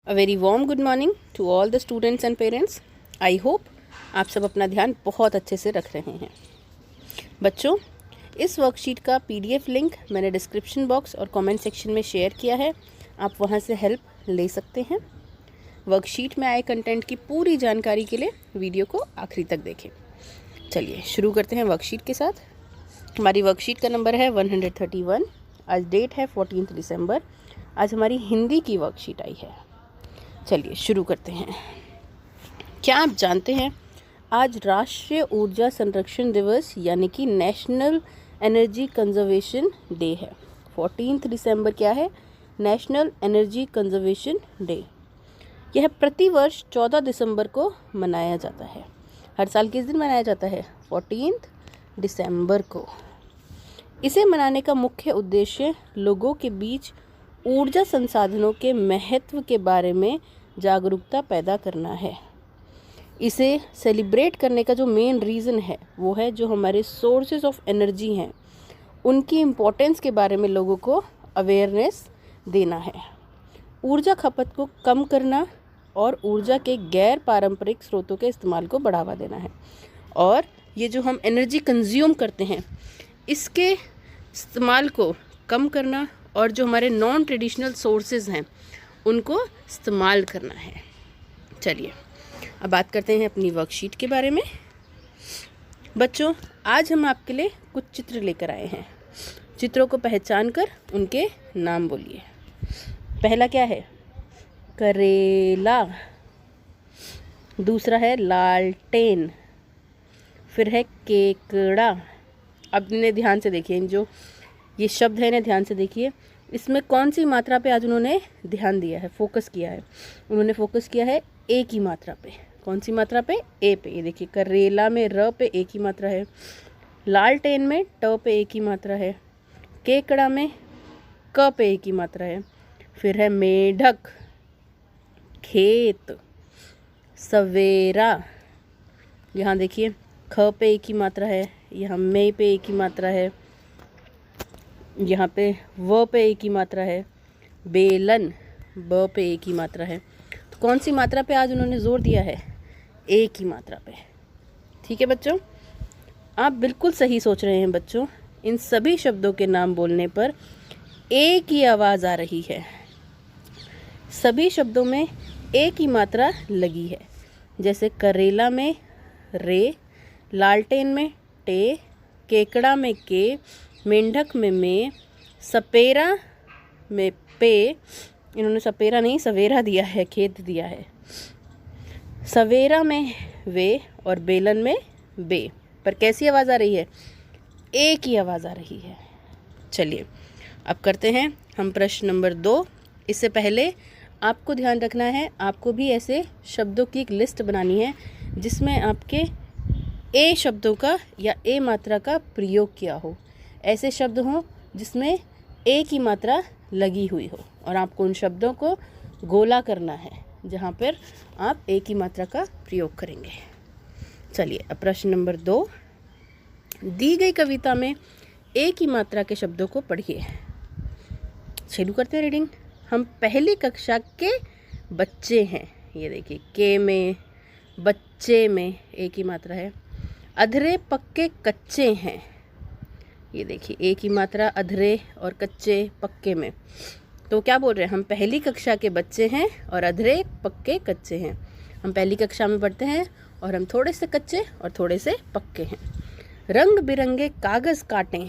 A very warm good morning to all the students and parents. I hope आप सब अपना ध्यान बहुत अच्छे से रख रहे हैं। बच्चों, इस वर्कशीट का पीडीएफ लिंक मैंने डिस्क्रिप्शन बॉक्स और कमेंट सेक्शन में शेयर किया है, आप वहां से हेल्प ले सकते हैं। वर्कशीट में आए कंटेंट की पूरी जानकारी के लिए वीडियो को आखिरी तक देखें। चलिए शुरू करते हैं वर्कशीट के साथ। हमारी वर्कशीट का नंबर है 131। आज डेट है 14 दिसंबर। आज हमारी हिंदी की वर्कशीट आई है। चलिए शुरू करते हैं। क्या आप जानते हैं आज राष्ट्रीय ऊर्जा संरक्षण दिवस यानी कि नेशनल एनर्जी कंजर्वेशन डे है। 14 दिसंबर क्या है? National energy conservation day. यह प्रतिवर्ष 14 दिसंबर को मनाया जाता है। हर साल किस दिन मनाया जाता है? 14 दिसंबर को। इसे मनाने का मुख्य उद्देश्य लोगों के बीच ऊर्जा संसाधनों के महत्व के बारे में जागरूकता पैदा करना है। इसे सेलिब्रेट करने का जो मेन रीज़न है वो है जो हमारे सोर्सेज ऑफ एनर्जी हैं उनकी इम्पोर्टेंस के बारे में लोगों को अवेयरनेस देना है। ऊर्जा खपत को कम करना और ऊर्जा के गैर पारंपरिक स्रोतों के इस्तेमाल को बढ़ावा देना है। और ये जो हम एनर्जी कंज्यूम करते हैं इसके इस्तेमाल को कम करना और जो हमारे नॉन ट्रेडिशनल सोर्सेज हैं उनको इस्तेमाल करना है। चलिए अब बात करते हैं अपनी वर्कशीट के बारे में। बच्चों, आज हम आपके लिए कुछ चित्र लेकर आए हैं। चित्रों को पहचान कर उनके नाम बोलिए। पहला क्या है? करेला। दूसरा है लालटेन। फिर है केकड़ा। अब इन्हें ध्यान से देखिए, जो ये शब्द है इन्हें ध्यान से देखिए। इसमें कौन सी मात्रा पे आज उन्होंने ध्यान दिया है, फोकस किया है? उन्होंने फोकस किया है ए की मात्रा पे। कौन सी मात्रा पे? ए पे। ये देखिए, करेला में र पे ए की मात्रा है, लालटेन में ट पे ए की मात्रा है, केकड़ा में क पे ए की मात्रा है, फिर है मेढक, खेत, सवेरा। यहाँ देखिए ख पे ए की मात्रा है, यहाँ मे पे ए की मात्रा है, यहाँ पे व पे ए की मात्रा है, बेलन ब पे ए की मात्रा है। तो कौन सी मात्रा पे आज उन्होंने जोर दिया है? ए की मात्रा पे। ठीक है बच्चों, आप बिल्कुल सही सोच रहे हैं बच्चों। इन सभी शब्दों के नाम बोलने पर ए की आवाज़ आ रही है। सभी शब्दों में ए की मात्रा लगी है। जैसे करेला में रे, लालटेन में टे, केकड़ा में के, मेंढक में में, सपेरा में पे। इन्होंने सपेरा नहीं सवेरा दिया है, खेत दिया है। सवेरा में वे और बेलन में बे। पर कैसी आवाज़ आ रही है? ए की आवाज़ आ रही है। चलिए अब करते हैं हम प्रश्न नंबर 2। इससे पहले आपको ध्यान रखना है, आपको भी ऐसे शब्दों की एक लिस्ट बनानी है जिसमें आपके ए शब्दों का या ए मात्रा का प्रयोग किया हो। ऐसे शब्द हों जिसमें ए की मात्रा लगी हुई हो और आपको उन शब्दों को गोला करना है जहाँ पर आप ए की मात्रा का प्रयोग करेंगे। चलिए अब प्रश्न नंबर 2। दी गई कविता में ए की मात्रा के शब्दों को पढ़िए। शुरू करते हैं रीडिंग। हम पहली कक्षा के बच्चे हैं। ये देखिए, के में बच्चे में ए की मात्रा है। अधरे पक्के कच्चे हैं। ये देखिए, ए की मात्रा अधरे और कच्चे पक्के में। तो क्या बोल रहे हैं? हम पहली कक्षा के बच्चे हैं और अधरे पक्के कच्चे हैं। हम पहली कक्षा में पढ़ते हैं और हम थोड़े से कच्चे और थोड़े से पक्के हैं। रंग बिरंगे कागज़ काटें।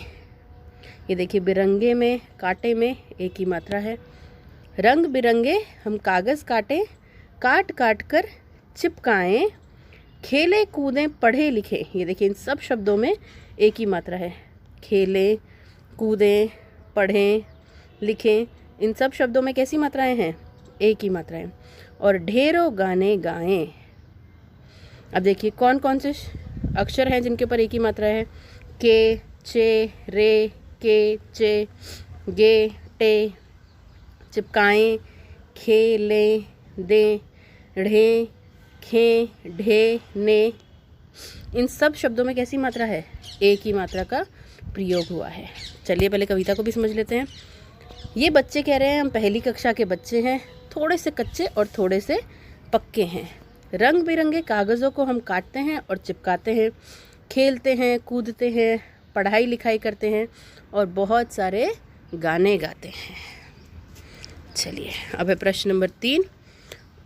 ये देखिए, बिरंगे में काटे में ए की मात्रा है। रंग बिरंगे हम कागज़ काटें, काट काट कर चिपकाएं, खेले कूदें पढ़े लिखे। ये देखिए, इन सब शब्दों में ए की मात्रा है। खेलें, कूदें, पढ़ें, लिखें, इन सब शब्दों में कैसी मात्राएं हैं? ए की मात्राएं। और ढेरों गाने गाएं। अब देखिए कौन कौन से अक्षर हैं जिनके ऊपर ए की मात्रा है? के, चे, रे, के, चे, गे, टे, चिपकाएं, खेलें, दें, ढें, खें, ढे, ने। इन सब शब्दों में कैसी मात्रा है? ए की मात्रा का प्रयोग हुआ है। चलिए पहले कविता को भी समझ लेते हैं। ये बच्चे कह रहे हैं हम पहली कक्षा के बच्चे हैं, थोड़े से कच्चे और थोड़े से पक्के हैं। रंग बिरंगे कागज़ों को हम काटते हैं और चिपकाते हैं, खेलते हैं, कूदते हैं, पढ़ाई लिखाई करते हैं और बहुत सारे गाने गाते हैं। चलिए अब है प्रश्न नंबर 3।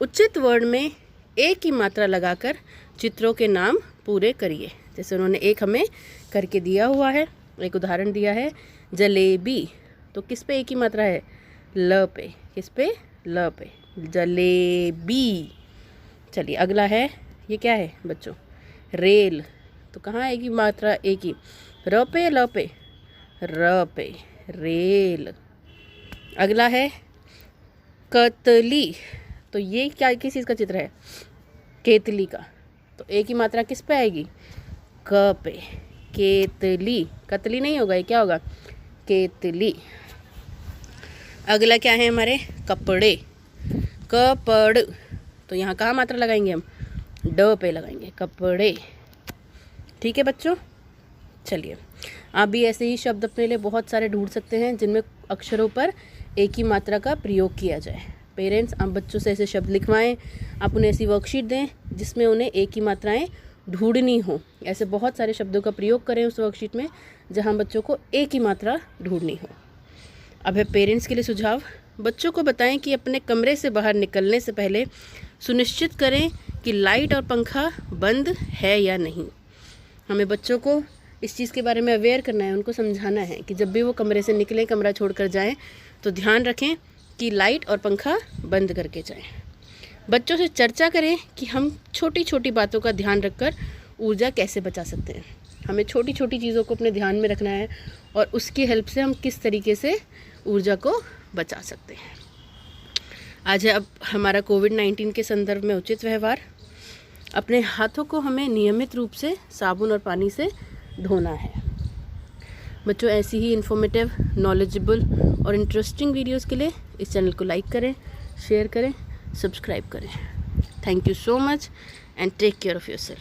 उचित वर्ण में एक की मात्रा लगाकर चित्रों के नाम पूरे करिए। जैसे उन्होंने एक हमें करके दिया हुआ है, एक उदाहरण दिया है जलेबी, तो किस पे एक ही मात्रा है? ल पे। किस पे? ल पे, जलेबी। चलिए अगला है, ये क्या है बच्चों? रेल, तो कहाँ आएगी मात्रा एक ही? र पे ल पे? र पे, रेल। अगला है कतली, तो ये क्या किस चीज़ का चित्र है? केतली का, तो एक ही मात्रा किस पे आएगी? क पे, केतली। कतली नहीं होगा, ये क्या होगा? केतली। अगला क्या है हमारे? कपड़े, कपड़, तो यहाँ कहाँ मात्रा लगाएंगे हम? ड पे लगाएंगे, कपड़े। ठीक है बच्चों। चलिए आप भी ऐसे ही शब्द अपने लिए बहुत सारे ढूंढ सकते हैं जिनमें अक्षरों पर एक ही मात्रा का प्रयोग किया जाए। पेरेंट्स आप बच्चों से ऐसे शब्द लिखवाएं, आप उन्हें ऐसी वर्कशीट दें जिसमें उन्हें एक ही मात्राएं ढूंढनी हो। ऐसे बहुत सारे शब्दों का प्रयोग करें उस वर्कशीट में जहां बच्चों को एक ही मात्रा ढूंढनी हो। अब है पेरेंट्स के लिए सुझाव। बच्चों को बताएं कि अपने कमरे से बाहर निकलने से पहले सुनिश्चित करें कि लाइट और पंखा बंद है या नहीं। हमें बच्चों को इस चीज़ के बारे में अवेयर करना है, उनको समझाना है कि जब भी वो कमरे से निकलें, कमरा छोड़कर जाएं, तो ध्यान रखें कि लाइट और पंखा बंद करके जाएं। बच्चों से चर्चा करें कि हम छोटी छोटी बातों का ध्यान रखकर ऊर्जा कैसे बचा सकते हैं। हमें छोटी छोटी चीज़ों को अपने ध्यान में रखना है और उसकी हेल्प से हम किस तरीके से ऊर्जा को बचा सकते हैं। आज है अब हमारा कोविड-19 के संदर्भ में उचित व्यवहार। अपने हाथों को हमें नियमित रूप से साबुन और पानी से धोना है। बच्चों ऐसी ही इन्फॉर्मेटिव, नॉलेजेबल और इंटरेस्टिंग वीडियोस के लिए इस चैनल को लाइक करें, शेयर करें, सब्सक्राइब करें। Thank you so much and take care of yourself.